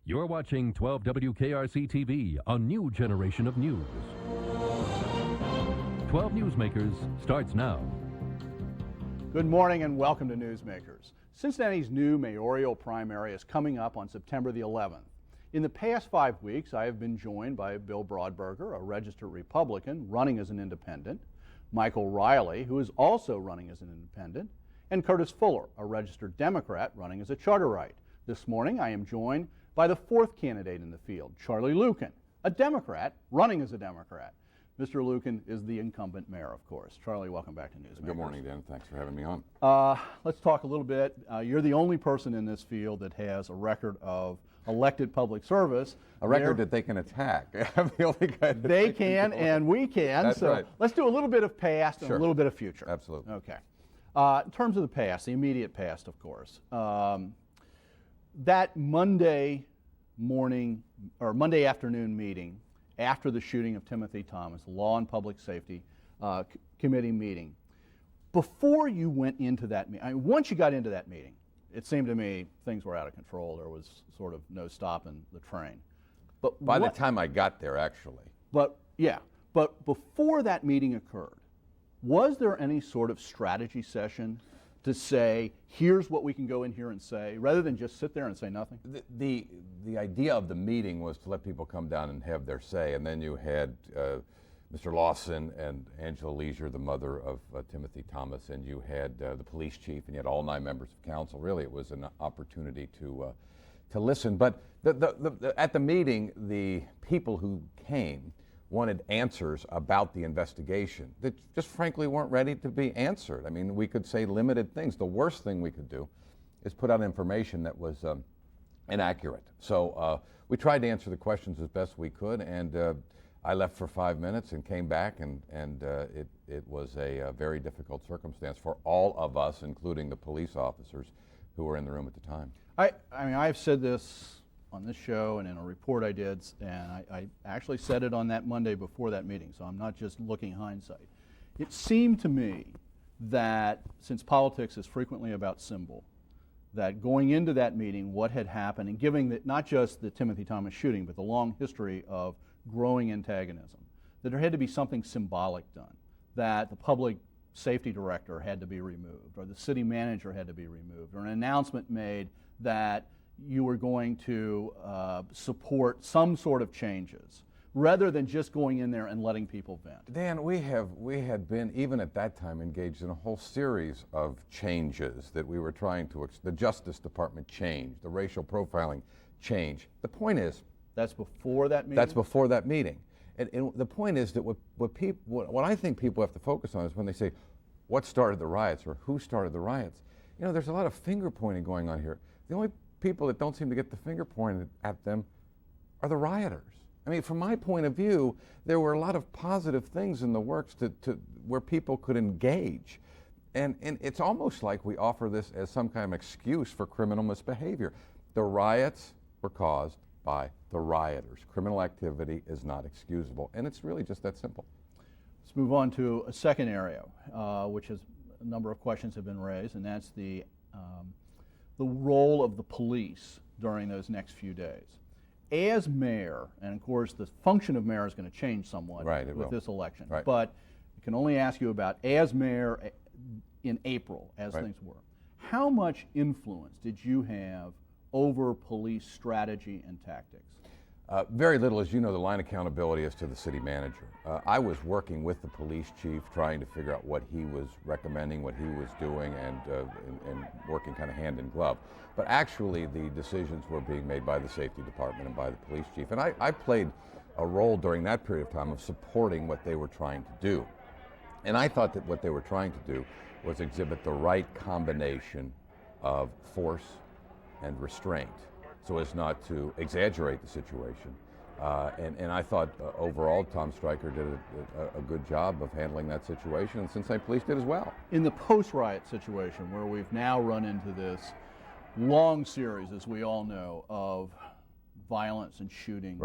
You're watching 12 WKRC TV, a new generation of news. 12 Newsmakers starts now. Good morning and welcome to Newsmakers. Cincinnati's new mayoral primary is coming up on September the 11th. In the past 5 weeks, I have been joined by Bill Broadberger, a registered Republican running as an independent, Michael Riley, who is also running as an independent, and Curtis Fuller, a registered Democrat running as a Charterite. This morning, I am joined by the fourth candidate in the field, Charlie Luken, a Democrat running as a Democrat. Mr. Luken is the incumbent mayor, of course. Charlie, welcome back to Newsmakers. Good morning, Dan. Thanks for having me on. Let's talk a little bit. You're the only person in this field that has a record of elected public service. A record that they can attack. I'm the only guy that they can and we can. That's so right. Let's do a little bit of past and Sure. a little bit of future. Absolutely. Okay. In terms of the past, the immediate past, of course, that Monday morning or Monday afternoon meeting after the shooting of Timothy Thomas, the Law and Public Safety Committee meeting, before you went into that meeting, I mean, once you got into that meeting, it seemed to me things were out of control. There was sort of no stopping the train. But By the time I got there, actually. But before that meeting occurred, was there any sort of strategy session to say, here's what we can go in here and say, rather than just sit there and say nothing? The idea of the meeting was to let people come down and have their say, and then you had Mr. Lawson and Angela Leisure, the mother of Timothy Thomas, and you had the police chief, and you had all 9 members of council. Really, it was an opportunity to listen. But at the meeting, the people who came wanted answers about the investigation that just frankly weren't ready to be answered. I mean, we could say limited things. The worst thing we could do is put out information that was inaccurate. So we tried to answer the questions as best we could, and I left for 5 minutes and came back, and it was a very difficult circumstance for all of us, including the police officers who were in the room at the time. I mean, I've said this on this show and in a report I did, and I actually said it on that Monday before that meeting, so I'm not just looking hindsight. It seemed to me that, since politics is frequently about symbol, that going into that meeting, what had happened, and given that not just the Timothy Thomas shooting, but the long history of growing antagonism, that there had to be something symbolic done, that the public safety director had to be removed, or the city manager had to be removed, or an announcement made that you were going to support some sort of changes, rather than just going in there and letting people vent. Dan, we had been, even at that time, engaged in a whole series of changes that we were trying to, the Justice Department change, the racial profiling change. The point is, that's before that meeting? That's before that meeting. And the point is that what I think people have to focus on is when they say, what started the riots, or who started the riots? You know, there's a lot of finger pointing going on here. The only people that don't seem to get the finger pointed at them are the rioters. I mean, from my point of view, there were a lot of positive things in the works to where people could engage. And it's almost like we offer this as some kind of excuse for criminal misbehavior. The riots were caused by the rioters. Criminal activity is not excusable, and it's really just that simple. Let's move on to a second area, which is a number of questions have been raised, and that's the role of the police during those next few days. As mayor, and of course the function of mayor is going to change somewhat with this election, but I can only ask you about as mayor in April as things were. How much influence did you have over police strategy and tactics? Very little. As you know, the line accountability is to the city manager. I was working with the police chief, trying to figure out what he was recommending, what he was doing, and working kind of hand in glove. But actually, the decisions were being made by the safety department and by the police chief. And I played a role during that period of time of supporting what they were trying to do. And I thought that what they were trying to do was exhibit the right combination of force and restraint, so as not to exaggerate the situation. And I thought overall Tom Stryker did a good job of handling that situation, and Cincinnati Police did as well. In the post-riot situation, where we've now run into this long series, as we all know, of violence and shootings,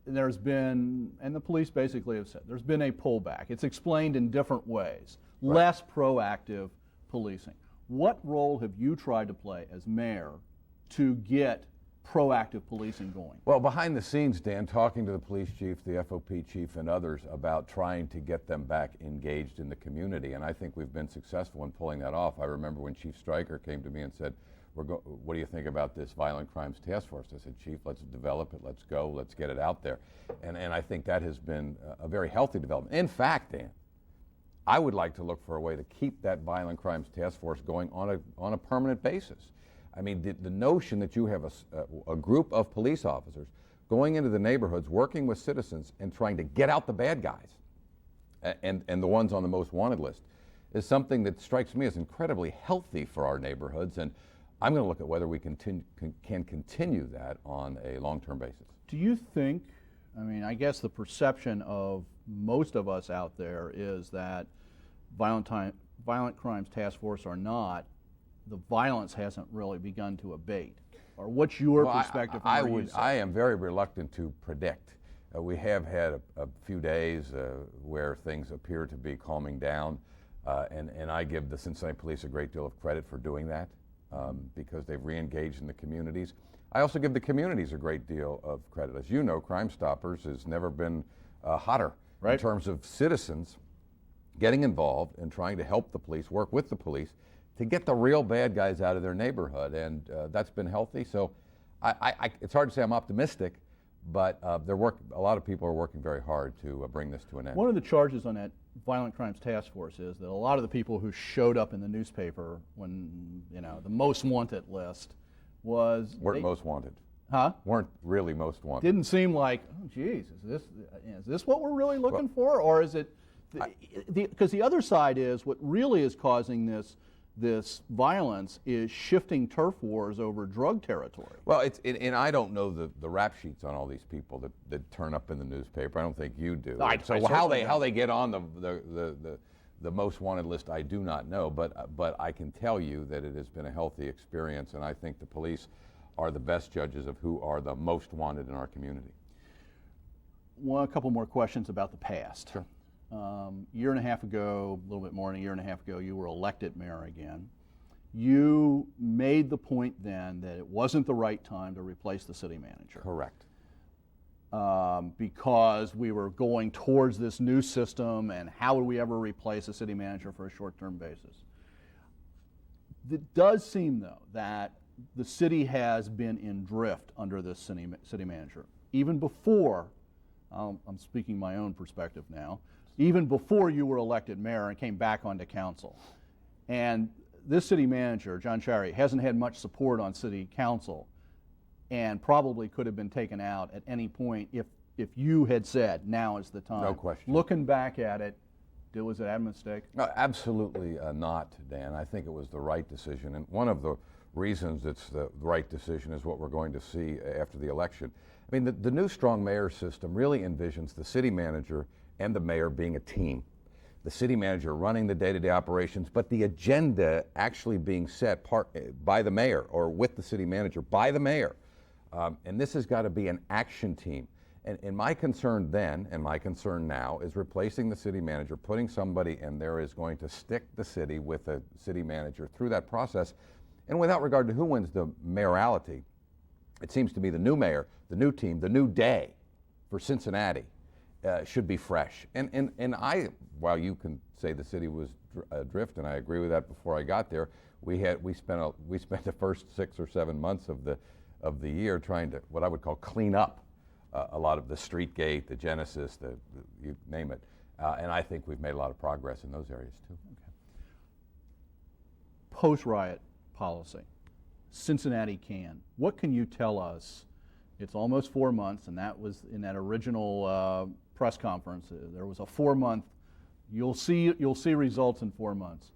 there's been, and the police basically have said, there's been a pullback. It's explained in different ways, less proactive policing. What role have you tried to play as mayor to get proactive policing going? Well, behind the scenes, Dan, talking to the police chief, the FOP chief, and others about trying to get them back engaged in the community, and I think we've been successful in pulling that off. I remember when Chief Stryker came to me and said, what do you think about this Violent Crimes Task Force? I said, Chief, let's develop it, let's go, let's get it out there. And I think that has been a very healthy development. In fact, Dan, I would like to look for a way to keep that Violent Crimes Task Force going on a permanent basis. I mean, the notion that you have a group of police officers going into the neighborhoods, working with citizens, and trying to get out the bad guys and the ones on the most wanted list is something that strikes me as incredibly healthy for our neighborhoods, and I'm going to look at whether we can continue that on a long-term basis. Do you think, I mean, I guess the perception of most of us out there is that Violent Crimes Task Force or not, the violence hasn't really begun to abate. Or what's your perspective? I am very reluctant to predict. We have had a few days where things appear to be calming down, and I give the Cincinnati Police a great deal of credit for doing that because they've re-engaged in the communities. I also give the communities a great deal of credit. As you know, Crime Stoppers has never been hotter in terms of citizens getting involved and trying to help the police, work with the police, to get the real bad guys out of their neighborhood, and that's been healthy. So it's hard to say I'm optimistic, but a lot of people are working very hard to bring this to an end. One of the charges on that Violent Crimes Task Force is that a lot of the people who showed up in the newspaper when, the most wanted list weren't most wanted. Huh? Weren't really most wanted. Didn't seem like, oh geez, is this what we're really looking for, or is it? Because the other side is what really is causing this violence is shifting turf wars over drug territory. Well, and I don't know the rap sheets on all these people that turn up in the newspaper. I don't think you do. How they get on the most wanted list, I do not know. But I can tell you that it has been a healthy experience, and I think the police are the best judges of who are the most wanted in our community. A couple more questions about the past. Sure. Year and a half ago, a little bit more than a year and a half ago, you were elected mayor again. You made the point then that it wasn't the right time to replace the city manager. Correct. Because we were going towards this new system, and how would we ever replace a city manager for a short-term basis? It does seem, though, that the city has been in drift under this city manager. Even before, I'm speaking my own perspective now, even before you were elected mayor and came back onto council. And this city manager, John Cherry, hasn't had much support on city council and probably could have been taken out at any point if you had said, now is the time. No question. Looking back at it, was it a mistake? No, absolutely not, Dan. I think it was the right decision. And one of the reasons it's the right decision is what we're going to see after the election. I mean, the new strong mayor system really envisions the city manager and the mayor being a team. The city manager running the day-to-day operations, but the agenda actually being set by the mayor or with the city manager by the mayor. And this has got to be an action team. And my concern then, and my concern now, is replacing the city manager, putting somebody in there is going to stick the city with a city manager through that process. And without regard to who wins the mayoralty, it seems to me the new mayor, the new team, the new day for Cincinnati should be fresh. And while you can say the city was adrift, and I agree with that before I got there, we spent the first 6 or 7 months of the year trying to, what I would call, clean up a lot of the street gate, the Genesis, you name it. And I think we've made a lot of progress in those areas too. Okay. Post-riot policy, Cincinnati can. What can you tell us? It's almost 4 months, and that was in that original press conference. There was a 4-month. You'll see results in 4 months.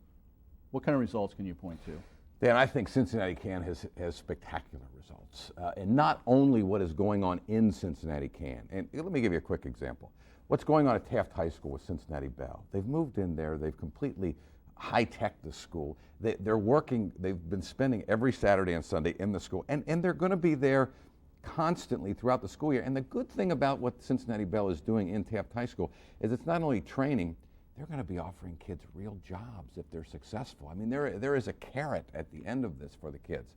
What kind of results can you point to? Dan, I think Cincinnati Can has spectacular results, and not only what is going on in Cincinnati Can. And let me give you a quick example. What's going on at Taft High School with Cincinnati Bell? They've moved in there. They've completely high-tech the school. They're working. They've been spending every Saturday and Sunday in the school, and they're going to be there constantly throughout the school year. And the good thing about what Cincinnati Bell is doing in Taft High School is it's not only training, they're going to be offering kids real jobs if they're successful. I mean, there is a carrot at the end of this for the kids.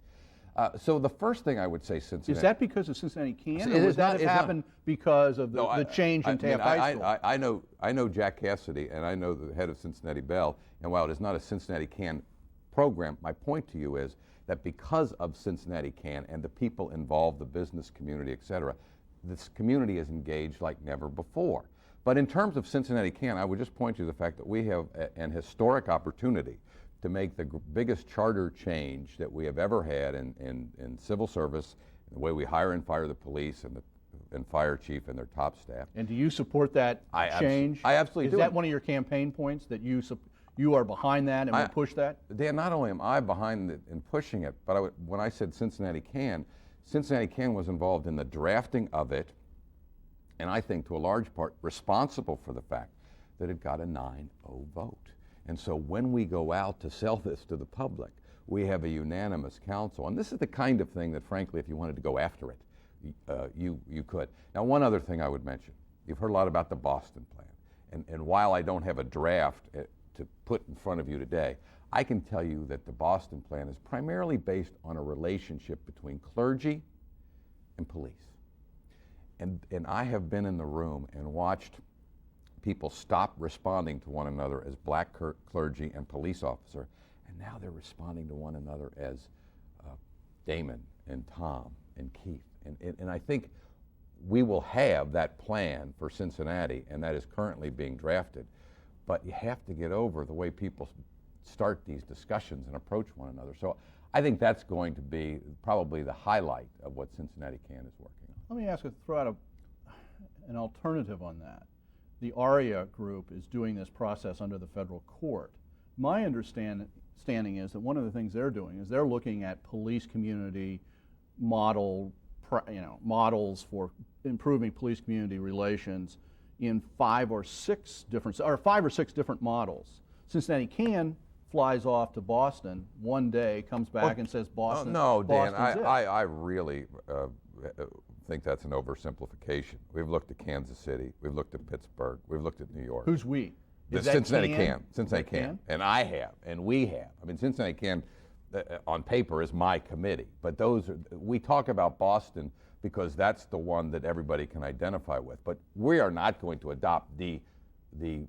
So the first thing I would say, Cincinnati. Is that because of Cincinnati Can, It or is would that not- have it's not. happened because of No, the change in Taft High School? I know Jack Cassidy, and I know the head of Cincinnati Bell, and while it is not a Cincinnati Can program, my point to you is that because of Cincinnati Can and the people involved, the business community, et cetera, this community is engaged like never before. But in terms of Cincinnati Can, I would just point to the fact that we have an historic opportunity to make the biggest charter change that we have ever had in civil service, in the way we hire and fire the police and fire chief and their top staff. And do you support that change? I absolutely do. Is that one of your campaign points, that you are behind that and will push that? Dan, not only am I behind it and pushing it, but when I said Cincinnati Can was involved in the drafting of it, and I think to a large part responsible for the fact that it got a 9-0 vote. And so when we go out to sell this to the public, we have a unanimous council. And this is the kind of thing that, frankly, if you wanted to go after it, you could. Now, one other thing I would mention. You've heard a lot about the Boston plan. And while I don't have a draft to put in front of you today, I can tell you that the Boston plan is primarily based on a relationship between clergy and police. And I have been in the room and watched people stop responding to one another as black clergy and police officer, and now they're responding to one another as Damon and Tom and Keith. And I think we will have that plan for Cincinnati, and that is currently being drafted. But you have to get over the way people start these discussions and approach one another. So I think that's going to be probably the highlight of what Cincinnati Can is working on. Let me throw out an alternative on that. The ARIA group is doing this process under the federal court. My understanding is that one of the things they're doing is they're looking at police community models for improving police community relations in 5 or 6 different models. Cincinnati Can flies off to Boston one day, comes back and says Boston. No, Dan, Boston's I really think that's an oversimplification. We've looked at Kansas City, we've looked at Pittsburgh, we've looked at New York. Who's we? The Cincinnati Can. Cincinnati Can. And I have, and we have. I mean, Cincinnati Can, on paper, is my committee. But we talk about Boston because that's the one that everybody can identify with. But we are not going to adopt the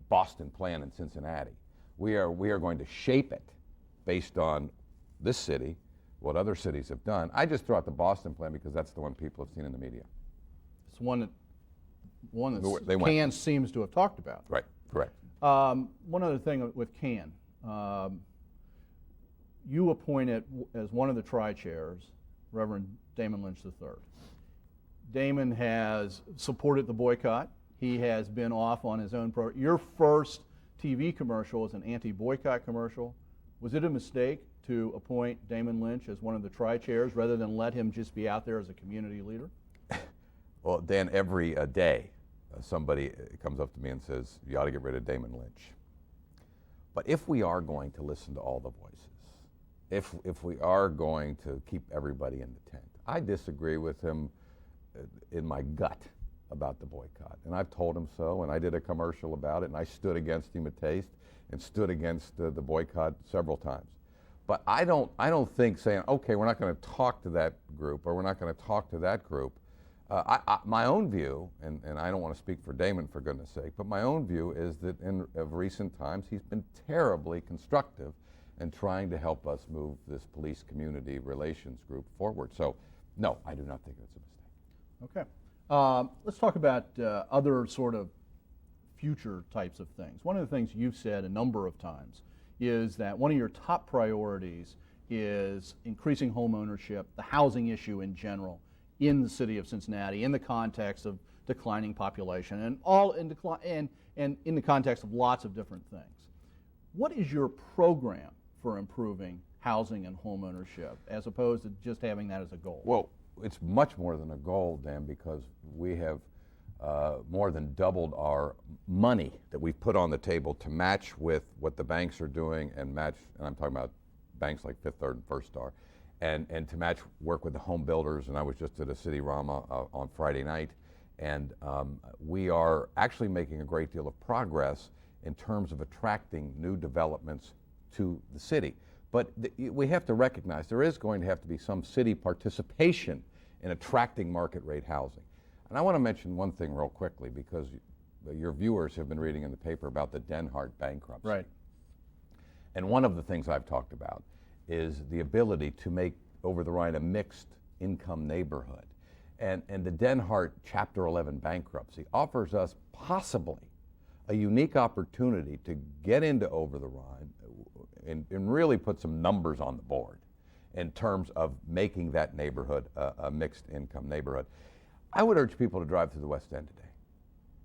Boston plan in Cincinnati. We are going to shape it based on this city, what other cities have done. I just throw out the Boston plan because that's the one people have seen in the media. It's one that They Can seems to have talked about. Right, correct. One other thing with Can. You appointed as one of the tri-chairs Reverend Damon Lynch III. Damon has supported the boycott. He has been off on his own program. Your first TV commercial was an anti-boycott commercial. Was it a mistake to appoint Damon Lynch as one of the tri-chairs rather than let him just be out there as a community leader? Well, Dan, every day somebody comes up to me and says, you ought to get rid of Damon Lynch. But if we are going to listen to all the voices, if we are going to keep everybody in the tent, I disagree with him in my gut about the boycott. And I've told him so, and I did a commercial about it, and I stood against him at Taste and stood against the boycott several times. But I don't think saying, okay, we're not going to talk to that group or we're not going to talk to that group. My own view, and I don't want to speak for Damon for goodness sake, but my own view is that of recent times he's been terribly constructive in trying to help us move this police community relations group forward. So no, I do not think it's a mistake. Okay. Let's talk about other sort of future types of things. One of the things you've said a number of times is that one of your top priorities is increasing home ownership, the housing issue in general, in the city of Cincinnati, in the context of declining population, and in the context of lots of different things. What is your program for improving housing and home ownership, as opposed to just having that as a goal? Well, it's much more than a goal, Dan, because we have more than doubled our money that we've put on the table to match with what the banks are doing and I'm talking about banks like Fifth Third and First Star, and to match work with the home builders. And I was just at a City Rama on Friday night, and we are actually making a great deal of progress in terms of attracting new developments to the city. But we have to recognize there is going to have to be some city participation in attracting market rate housing. And I want to mention one thing real quickly, because your viewers have been reading in the paper about the Denhart bankruptcy. Right. And one of the things I've talked about is the ability to make Over the Rhine a mixed income neighborhood. And the Denhart Chapter 11 bankruptcy offers us possibly a unique opportunity to get into Over the Rhine and really put some numbers on the board in terms of making that neighborhood a mixed income neighborhood. I would urge people to drive through the West End today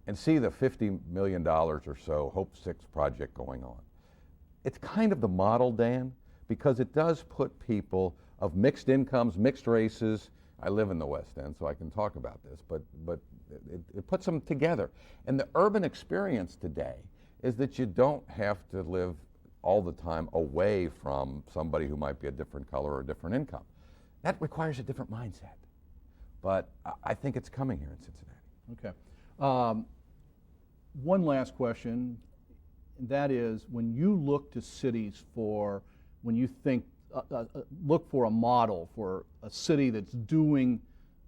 and see the $50 million or so Hope 6 project going on. It's kind of the model, Dan, because it does put people of mixed incomes, mixed races. I live in the West End, so I can talk about this, but it puts them together. And the urban experience today is that you don't have to live all the time away from somebody who might be a different color or a different income. That requires a different mindset. But I think it's coming here in Cincinnati. Okay. One last question, and that is, when you look to cities for, when you think, look for a model for a city that's doing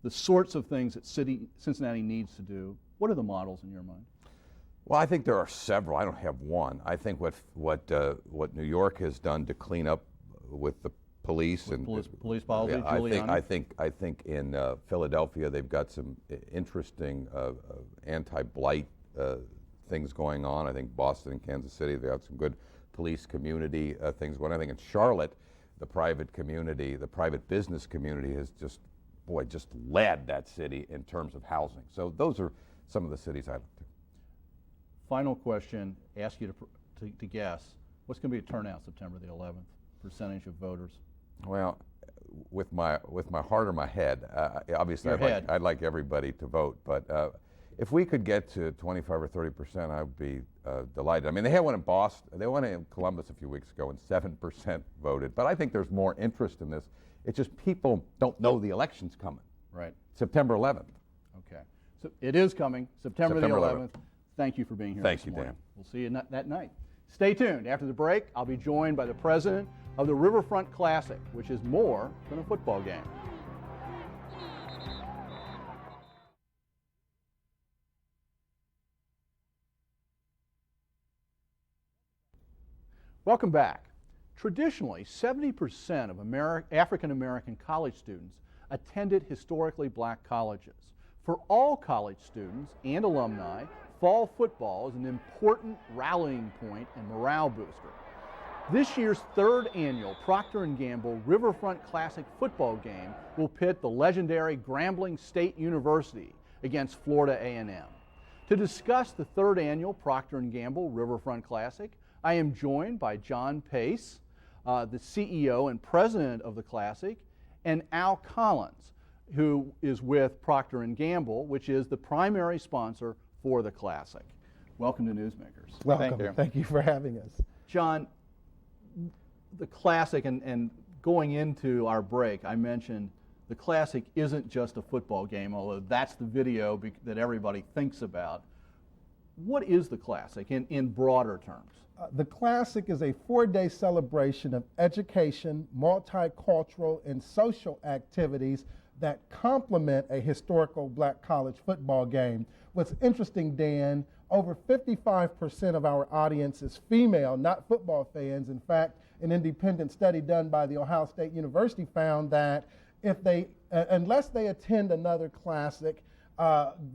the sorts of things that Cincinnati needs to do, what are the models in your mind? Well, I think there are several. I don't have one. I think what New York has done to clean up with the police With and police policy, yeah, Giuliani? I think in Philadelphia they've got some interesting anti-blight things going on. I think Boston and Kansas City, they got some good police community things going on. I think in Charlotte, the private community, the private business community has just led that city in terms of housing. So those are some of the cities I look to. Final question, ask you to guess, what's going to be a turnout September the 11th, percentage of voters? Well, with my heart or my head, obviously I'd like everybody to vote, but if we could get to 25 or 30%, I would be delighted. I mean, they had one in Boston, they had one in Columbus a few weeks ago, and 7% voted. But I think there's more interest in this. It's just people don't know the election's coming. Right. September 11th. Okay. So it is coming, September the 11th. Thank you for being here. Thank this you, morning. Dan. We'll see you that night. Stay tuned. After the break, I'll be joined by the president of the Riverfront Classic, which is more than a football game. Welcome back. Traditionally, 70% of African American college students attended historically black colleges. For all college students and alumni, fall football is an important rallying point and morale booster. This year's third annual Procter & Gamble Riverfront Classic football game will pit the legendary Grambling State University against Florida A&M. To discuss the third annual Procter & Gamble Riverfront Classic, I am joined by John Pace, the CEO and president of the Classic, and Al Collins, who is with Procter & Gamble, which is the primary sponsor for the Classic. Welcome to Newsmakers. Welcome. Thank you for having us. John, the Classic, and going into our break, I mentioned the Classic isn't just a football game, although that's the video that everybody thinks about. What is the Classic in broader terms? The Classic is a 4-day celebration of education, multicultural, and social activities that complement a historical black college football game. What's interesting, Dan, over 55% of our audience is female, not football fans. In fact, an independent study done by the Ohio State University found that unless they attend another Classic,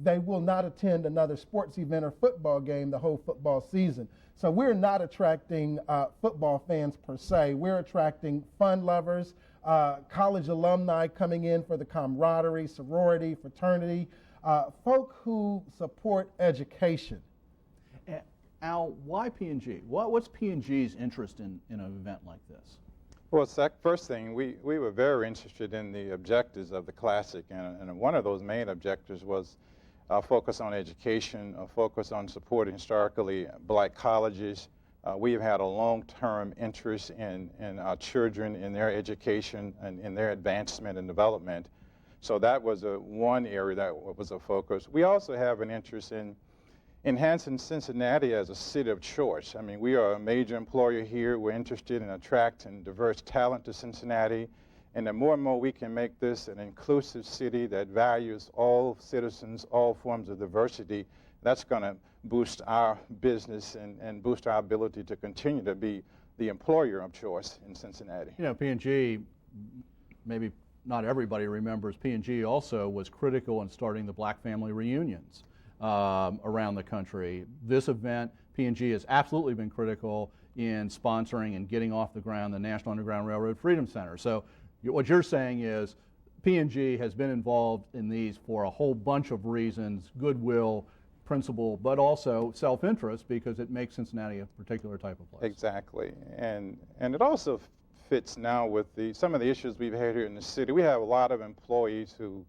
they will not attend another sports event or football game the whole football season. So we're not attracting football fans per se. We're attracting fun lovers, college alumni coming in for the camaraderie, sorority, fraternity, folk who support education. Al, why P&G? What's P&G's interest in an event like this? Well, first thing, we were very interested in the objectives of the Classic, and one of those main objectives was a focus on education, a focus on supporting historically black colleges. We have had a long-term interest in our children, in their education, and in their advancement and development. So that was one area that was a focus. We also have an interest in enhancing Cincinnati as a city of choice. I mean, we are a major employer here. We're interested in attracting diverse talent to Cincinnati. And the more and more we can make this an inclusive city that values all citizens, all forms of diversity, that's going to boost our business and boost our ability to continue to be the employer of choice in Cincinnati. You know, P&G, maybe not everybody remembers, P&G also was critical in starting the Black family reunions around the country. This event, P&G has absolutely been critical in sponsoring and getting off the ground the National Underground Railroad Freedom Center. So what you're saying is P&G has been involved in these for a whole bunch of reasons, goodwill, principle, but also self-interest, because it makes Cincinnati a particular type of place. Exactly, and it also fits now with some of the issues we've had here in the city. We have a lot of employees who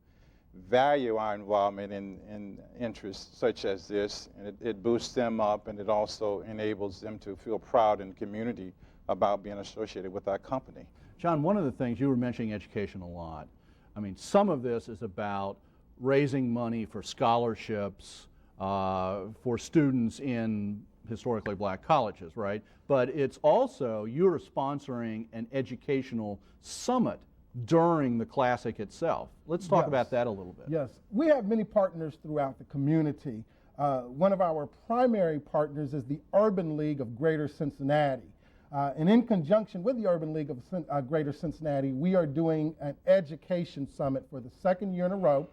value our involvement in interests such as this, and it boosts them up, and it also enables them to feel proud in the community about being associated with our company. John, one of the things, you were mentioning education a lot. I mean, some of this is about raising money for scholarships for students in historically Black colleges, right? But it's also, you're sponsoring an educational summit during the Classic itself. Let's talk about that a little bit. Yes, we have many partners throughout the community. One of our primary partners is the Urban League of Greater Cincinnati. And in conjunction with the Urban League of Greater Cincinnati, we are doing an education summit for the second year in a row.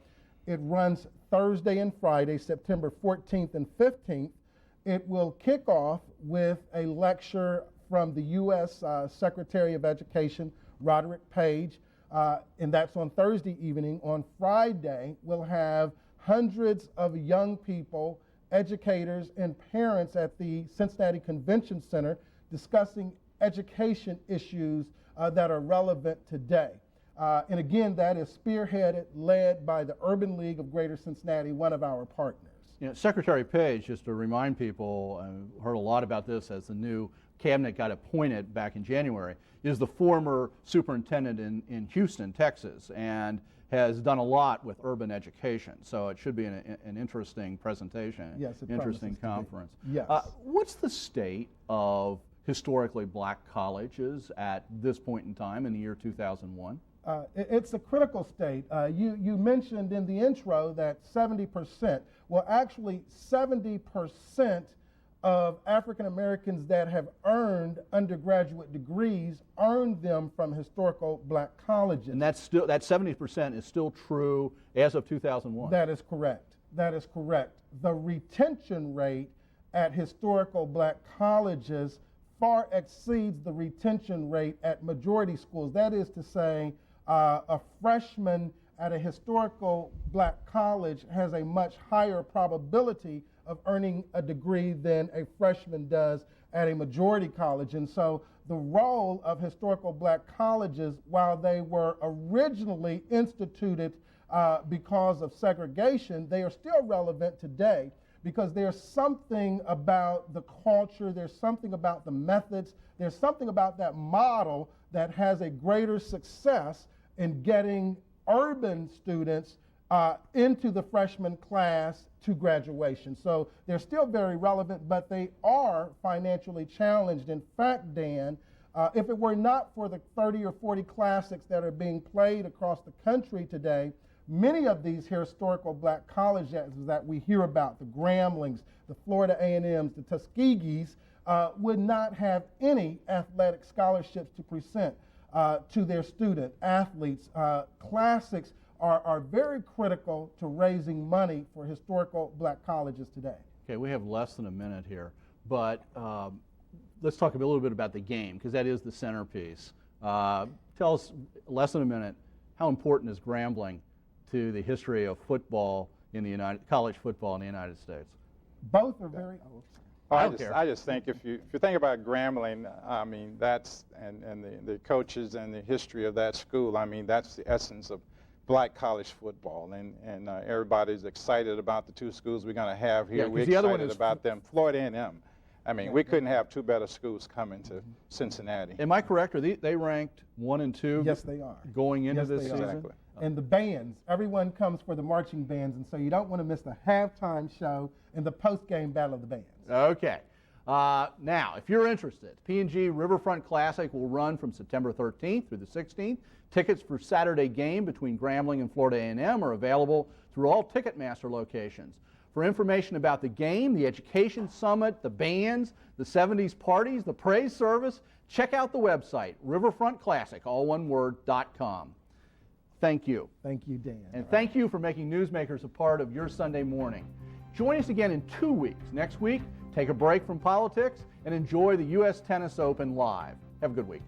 It runs Thursday and Friday, September 14th and 15th. It will kick off with a lecture from the U.S. Secretary of Education, Roderick Page, and that's on Thursday evening. On Friday, we'll have hundreds of young people, educators, and parents at the Cincinnati Convention Center discussing education issues that are relevant today. And again, that is spearheaded, led by the Urban League of Greater Cincinnati, one of our partners. You know, Secretary Page, just to remind people, I heard a lot about this as the new cabinet got appointed back in January, is the former superintendent in Houston, Texas, and has done a lot with urban education. So it should be an interesting presentation, yes, interesting conference. Yes. What's the state of historically Black colleges at this point in time in the year 2001? It's a critical state. You mentioned in the intro that 70%, well actually 70% of African Americans that have earned undergraduate degrees earned them from historical Black colleges. And that's still, that 70% is still true as of 2001? That is correct. That is correct. The retention rate at historical Black colleges far exceeds the retention rate at majority schools. That is to say, a freshman at a historical Black college has a much higher probability of earning a degree than a freshman does at a majority college. And so the role of historical Black colleges, while they were originally instituted because of segregation, they are still relevant today, because there's something about the culture, there's something about the methods, there's something about that model that has a greater success in getting urban students into the freshman class to graduation. So they're still very relevant, but they are financially challenged. In fact, Dan, if it were not for the 30 or 40 classics that are being played across the country today, many of these historical Black colleges that we hear about, the Gramblings, the Florida A&Ms, the Tuskegees, would not have any athletic scholarships to present to their student athletes. Classics are very critical to raising money for historical Black colleges today. Okay, we have less than a minute here, but let's talk a little bit about the game, because that is the centerpiece. Tell us, less than a minute, how important is Grambling to the history of football in the college football in the United States? Both are very. I just think if you think about Grambling, I mean that's and the coaches and the history of that school. I mean that's the essence of Black college football, and everybody's excited about the two schools we're going to have here. Yeah, we're the other one excited is about them. Florida A&M. I mean, we couldn't have two better schools coming to Cincinnati. Am I correct? Are they ranked 1 and 2? Yes, they are. Going into Yes, this they season? are. Exactly. And the bands, everyone comes for the marching bands, and so you don't want to miss the halftime show and the post-game battle of the bands. Okay. Now, if you're interested, P&G Riverfront Classic will run from September 13th through the 16th. Tickets for Saturday game between Grambling and Florida A&M are available through all Ticketmaster locations. For information about the game, the Education Summit, the bands, the 70s parties, the praise service, check out the website, riverfrontclassic, all one word, .com. Thank you. Thank you, Dan. And thank you for making Newsmakers a part of your Sunday morning. Join us again in 2 weeks. Next week, take a break from politics and enjoy the U.S. Tennis Open live. Have a good week.